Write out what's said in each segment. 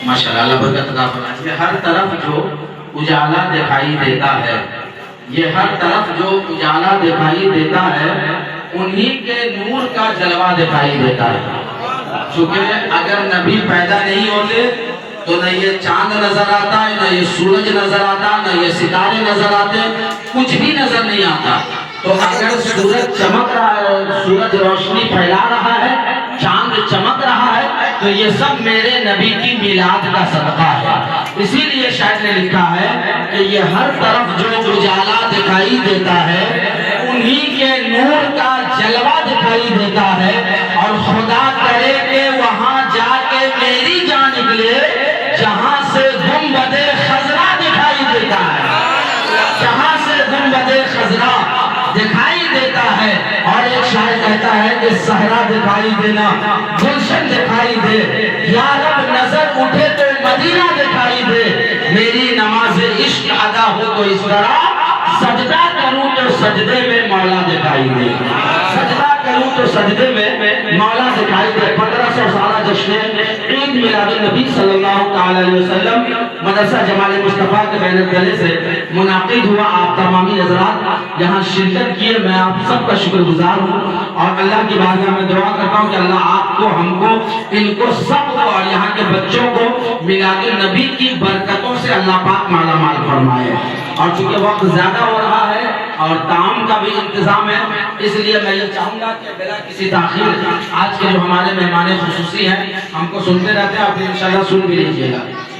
ماشاءاللہ، اللہ برکت عطا فرمائے۔ یہ ہر طرف جو اجالا دکھائی دیتا ہے، یہ ہر طرف جو اجالا دکھائی دیتا ہے، انہی کے نور کا جلوہ دکھائی دیتا ہے۔ چونکہ اگر نبی پیدا نہیں ہوتے تو نہ یہ چاند نظر آتا ہے، نہ یہ سورج نظر آتا، نہ یہ ستارے نظر آتے، کچھ بھی نظر نہیں آتا۔ تو اگر سورج چمک رہا ہے، سورج روشنی پھیلا رہا ہے، چاند چمک رہا ہے، تو یہ سب میرے نبی کی میلاد کا صدقہ ہے۔ اسی لیے شاعر نے لکھا ہے کہ یہ ہر طرف جو اجالا دکھائی دیتا ہے، انہی کے نور کا جلوہ دکھائی دیتا ہے، اور خدا کرے کہ وہاں جا کے میری جان نکلے جہاں سے گنبد خضرا دکھائی دیتا ہے، جہاں سے گنبد خضرا دکھائی دیتا ہے۔ اور ایک شاعر کہتا ہے کہ صحرا دکھائی دینا، گلشن دکھائی دے، یا رب نظر اٹھے تو مدینہ دکھائی دے، میری نماز عشق ادا ہو تو اس طرح سجدہ کروں تو سجدے میں مولا دکھائی دے، سجدہ کروں تو سجدے میں مولا دکھائی دے۔ 1500 سالہ جشن عید میلاد النبی صلی اللہ علیہ وسلم مدرسہ جمال مصطفیٰ کے بین التلے سے منعقد ہوا۔ آپ تمامی حضرات یہاں شرکت کیے، میں آپ سب کا شکر گزار ہوں، اور اللہ کی بارگاہ میں دعا کرتا ہوں کہ اللہ آپ کو، ہم کو، ان کو سب کو اور یہاں کے بچوں کو میلاد النبی کی برکتوں سے اللہ پاک مالا مال فرمائے۔ اور چونکہ وقت زیادہ ہو رہا ہے اور طعام کا بھی انتظام ہے، اس لیے میں یہ چاہوں گا کہ بلا کسی تاخیر آج کے جو ہمارے مہمان خصوصی ہیں، ہم کو سنتے رہتے ہیں، آپ انشاءاللہ سن بھی لیجیے گا،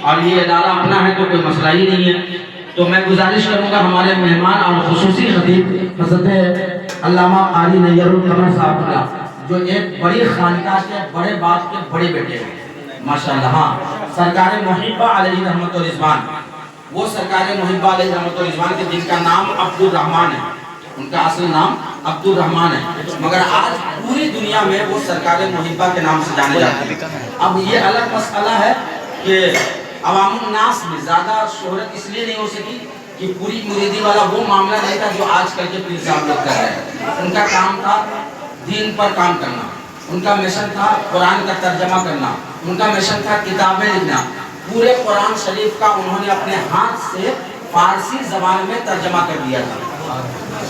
اور یہ ادارہ اپنا ہے تو کوئی مسئلہ ہی نہیں ہے۔ تو میں گزارش کروں گا ہمارے مہمان اور خصوصی خطیب حضرت علامہ قاری نیّر القمر صاحب کا، جو ایک بڑی خانقاہ کے بڑے باپ کے بڑے بیٹے ہیں ماشاءاللہ، ہاں، سرکار محبہ علیہ رحمت و رضوان، وہ سرکار محبہ علیہ رحمت و رضوان کے جن کا نام عبد الرحمن ہے، ان کا اصل نام عبد الرحمن ہے، مگر آج پوری دنیا میں وہ سرکار محبہ کے نام سے جانے جاتے ہیں۔ اب یہ الگ مسئلہ ہے کہ عوام الناس میں زیادہ شہرت اس لیے نہیں ہو سکی کہ پوری مریدی والا وہ معاملہ نہیں تھا جو آج کل کے پیر صاحب لوگ کر رہے ہیں۔ ان کا کام تھا دین پر کام کرنا، ان کا مشن تھا قرآن کا ترجمہ کرنا، ان کا مشن تھا کتابیں لکھنا۔ پورے قرآن شریف کا انہوں نے اپنے ہاتھ سے فارسی زبان میں ترجمہ کر دیا تھا۔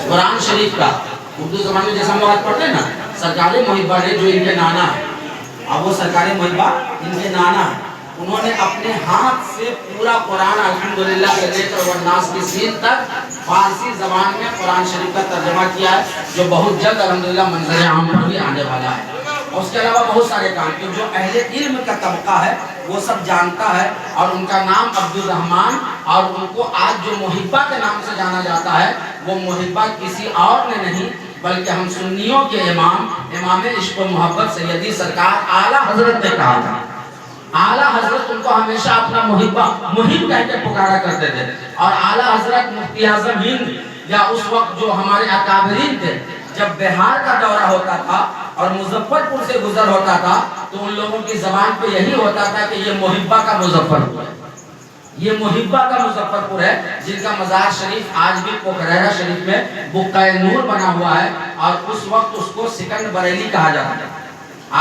قرآن شریف کا اردو زبان میں جیسا ہم بات پڑھتے ہیں نا، سرکار محبہ نے، جو ان کے نانا ہے، اب وہ سرکار محبہ ان کے نانا ہے، انہوں نے اپنے ہاتھ سے پورا قرآن الحمدللہ سے لے کر والناس کی سین تک فارسی زبان میں قرآن شریف کا ترجمہ کیا ہے، جو بہت جلد الحمدللہ منظر عام پر بھی آنے والا ہے۔ اور اس کے علاوہ بہت سارے کام کہ جو اہل علم کا طبقہ ہے وہ سب جانتا ہے، اور ان کا نام عبد الرحمن، اور ان کو آج جو محبہ کے نام سے جانا جاتا ہے، وہ محبہ کسی اور نے نہیں بلکہ ہم سنیوں کے امام عشق و محبت سیدی سرکار اعلیٰ حضرت نے کہا تھا۔ اعلیٰ حضرت ان کو ہمیشہ اپنا محب کہہ کے پکارا کرتے تھے، اور اعلیٰ حضرت مفتی اعظم ہند یا اس وقت جو ہمارے اکابرین تھے، جب بہار کا دورہ ہوتا تھا اور مظفر پور سے گزر ہوتا تھا تو ان لوگوں کی زبان پہ یہی ہوتا تھا کہ یہ محبہ کا مظفر پور ہے، یہ محبہ کا مظفر پور ہے، جن کا مزار شریف آج بھی پوکھرا شریف میں بقعہ نور بنا ہوا ہے، اور اس وقت اس کو سکند بریلی کہا جاتا ہے،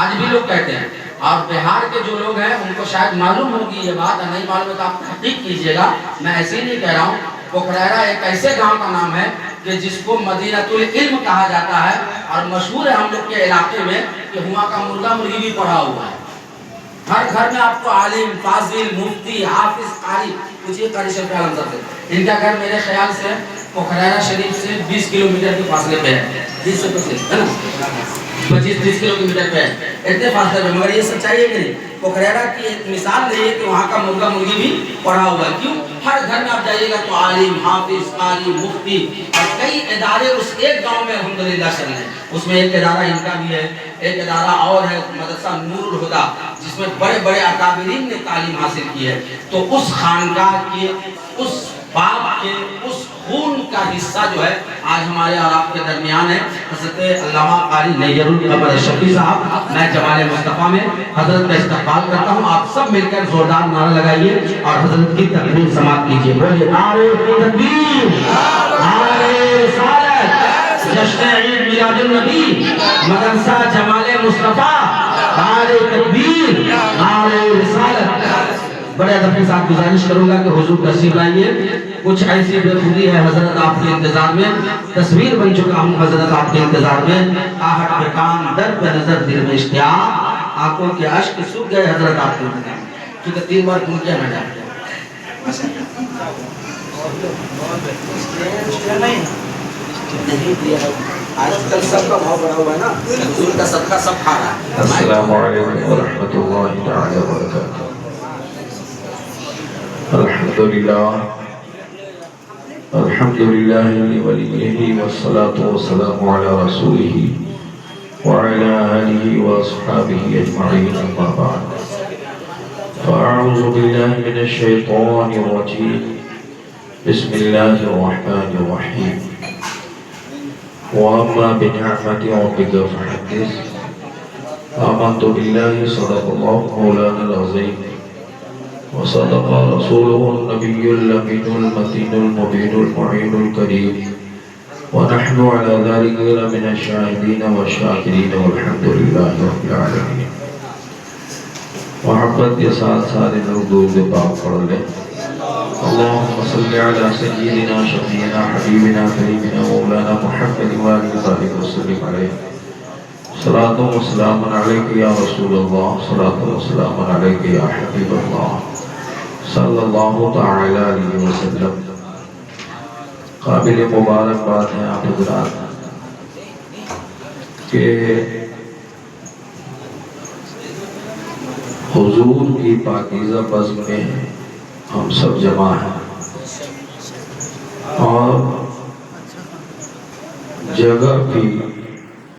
آج بھی لوگ کہتے ہیں۔ اور بہار کے جو لوگ ہیں ان کو شاید معلوم ہوگی یہ بات، نہیں معلوم ہے تو آپ تحقیق کیجئے گا، میں ایسے ہی نہیں کہہ رہا ہوں۔ پوکھرا ایک ایسے گاؤں کا نام ہے کہ جس کو مدینۃ العلم کہا جاتا ہے، اور مشہور ہے ہم لوگ کے علاقے میں کہ وہاں کا مرغا مرغی بھی پڑھا ہوا ہے۔ ہر گھر میں آپ کو عالم، فاضل، مفتی، حافظ، قاری، کچھ یہ قاری شریف عالم صاحب سے، ان کا گھر میرے خیال سے پوکھرا شریف سے 20 کلومیٹر کے فاصلے پہ ہے، 20 سے 25 ہے نا، 25-30 کلومیٹر پہ ہے، اتنے فاصلے پہ۔ مگر یہ سچائی ہے کہ نہیں، پوکھرا کی ایک مثال نہیں ہے کہ وہاں کا مرغا مرغی بھی پڑھا ہوا ہے۔ کیوں؟ ہر گھر میں آپ جائیے گا تو عالم، حافظ، قاری، مفتی، اور کئی ادارے اس ایک گاؤں میں الحمدللہ چل رہے ہیں۔ اس میں ایک ادارہ ان کا بھی ہے، ایک ادارہ اور ہے مدرسہ نور الہدیٰ، جس میں بڑے بڑے اکابرین نے تعلیم حاصل کی ہے۔ تو اس خانقاہ کے، اس باپ کے، اس خون کا حصہ جو ہے آج ہمارے اور آپ کے درمیان ہے۔ حضرت علامہ قاری نیّر القمر شفیع صاحب، میں جمال مصطفیٰ میں حضرت کا استقبال کرتا ہوں، آپ سب مل کر زوردار نعرہ لگائیے اور حضرت کی تکبیر سماعت کیجیے۔ بولیے نعرہ تکبیر، نعرہ رسالت، جشن عید میلاد النبی، مدرسہ جمال مصطفیٰ، نعرہ تکبیر، نعرہ رسالت۔ بڑے ادب کے ساتھ گزارش کروں گا کہ حضور تشریف لائیے. کچھ ایسی بےخودی ہے حضرت آپ کے انتظار میں، تصویر بن چکا ہوں حضرت آپ کے انتظار میں. آہٹ پہ کان، در پہ نظر، دل میں اشتیاق، آنکھوں کے اشک سوکھ گئے حضرت آپ کے انتظار میں. کیونکہ 3 بار کن کیا نہ جاتے آج کل سب کا بھاؤ بڑھا ہوا ہے نا، حضور کا صدقہ سب کھا رہا ہے. السلام علیکم ورحمۃ اللہ تعالی وبرکاتہ. الحمدللہ ولیہ والصلاة والسلام علی رسولہ وعلی آلہ واصحابہ اجمعین، اما بعد. فاعوذ باللہ من الشیطان الرجیم، بسم اللہ الرحمن الرحیم. وَأَمَّا بِنِعْمَةِ رَبِّكَ فَحَدِّثْ. آمنت باللہ صدق اللہ مولانا العظیم وصدق رسوله النبی الامین المتین المبین المعین الکریم ونحن على ذلك لمن الشاہدین والشاکرین والحمد للہ رب العالمین. محبت کے ساتھ سارے لوگ درود پاک پڑھ لیں. اللهم صل على سيدنا شفيعنا حبيبنا كريمنا مولانا محمد وآله وصحبه وسلم عليه. صلاة وسلام عليك يا رسول الله، صلاة وسلام عليك يا حبيب الله صلی اللہ تعالی علیہ وسلم. قابل مبارک بات ہے آپ حضرات کہ حضور کی پاکیزہ بزم میں ہم سب جمع ہیں اور جگہ بھی